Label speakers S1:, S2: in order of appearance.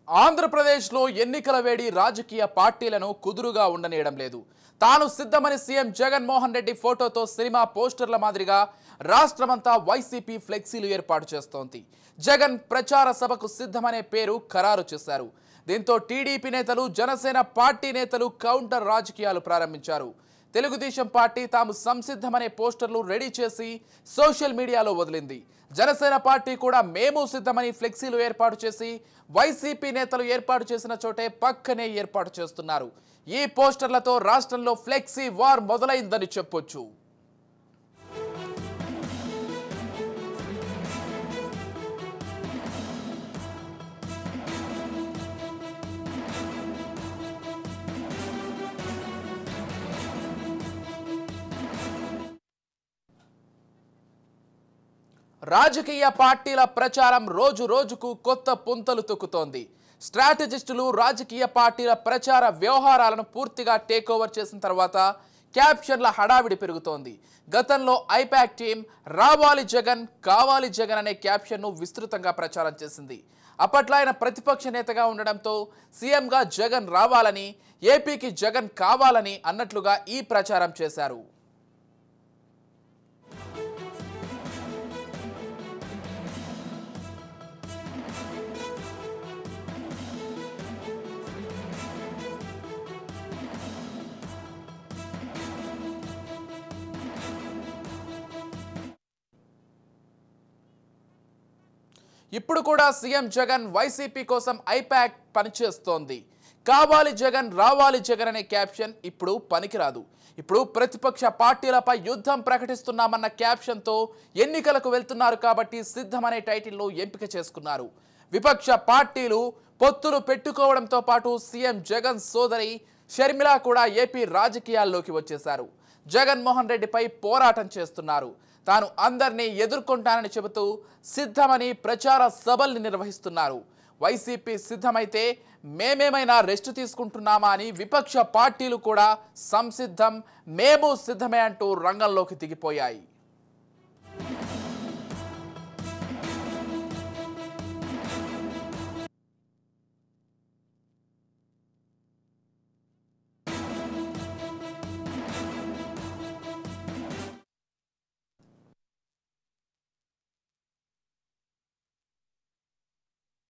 S1: ఆంధ్రప్రదేశ్లో ఎన్నికల వేడి రాజకీయ పార్టీలను కుదురుగా ఉండనీయడం లేదు. తాను సిద్ధమని సీఎం జగన్మోహన్ రెడ్డి ఫోటోతో సినిమా పోస్టర్ల మాదిరిగా రాష్ట్రమంతా వైసీపీ ఫ్లెక్సీలు ఏర్పాటు చేస్తోంది. జగన్ ప్రచార సభకు సిద్ధమనే పేరు ఖరారు చేశారు. దీంతో టీడీపీ నేతలు, జనసేన పార్టీ నేతలు కౌంటర్ రాజకీయాలు ప్రారంభించారు. తెలుగుదేశం పార్టీ తాము సంసిద్ధమనే పోస్టర్లు రెడీ చేసి సోషల్ మీడియాలో వదిలింది. జనసేన పార్టీ కూడా మేము సిద్ధమని ఫ్లెక్సీలు ఏర్పాటు చేసి వైసీపీ నేతలు ఏర్పాటు చేసిన చోటే పక్కనే ఏర్పాటు చేస్తున్నారు. ఈ పోస్టర్లతో రాష్ట్రంలో ఫ్లెక్సీ వార్ మొదలైందని చెప్పొచ్చు. రాజకీయ పార్టీల ప్రచారం రోజు రోజుకు కొత్త పుంతలు తొక్కుతోంది. స్ట్రాటజిస్టులు రాజకీయ పార్టీల ప్రచార వ్యవహారాలను పూర్తిగా టేక్ ఓవర్ చేసిన తర్వాత క్యాప్షన్ల హడావిడి పెరుగుతోంది. గతంలో ఐపాక్ టీం రావాలి జగన్, కావాలి జగన్ అనే క్యాప్షన్ను విస్తృతంగా ప్రచారం చేసింది. అప్పట్లో ఆయన ప్రతిపక్ష నేతగా ఉండడంతో సీఎంగా జగన్ రావాలని, ఏపీకి జగన్ కావాలని అన్నట్లుగా ఈ ప్రచారం చేశారు. ఇప్పుడు కూడా సీఎం జగన్ వైసీపీ కోసం ఐపాక్ పనిచేస్తోంది. కావాలి జగన్, రావాలి జగన్ అనే క్యాప్షన్ ఇప్పుడు పనికిరాదు. ఇప్పుడు ప్రతిపక్ష పార్టీలపై యుద్ధం ప్రకటిస్తున్నామన్న క్యాప్షన్తో ఎన్నికలకు వెళ్తున్నారు కాబట్టి సిద్ధమనే టైటిల్ను ఎంపిక చేసుకున్నారు. విపక్ష పార్టీలు పొత్తులు పెట్టుకోవడంతో పాటు సీఎం జగన్ సోదరి షర్మిల కూడా ఏపీ రాజకీయాల్లోకి వచ్చేశారు. జగన్మోహన్ రెడ్డిపై పోరాటం చేస్తున్నారు. తాను అందరినీ ఎదుర్కొంటానని చెబుతూ సిద్ధమని ప్రచార సభల్ని నిర్వహిస్తున్నారు. వైసీపీ సిద్ధమైతే మేమేమైనా రెస్ట్ తీసుకుంటున్నామా అని విపక్ష పార్టీలు కూడా సంసిద్ధం, మేము సిద్ధమే అంటూ రంగంలోకి దిగిపోయాయి.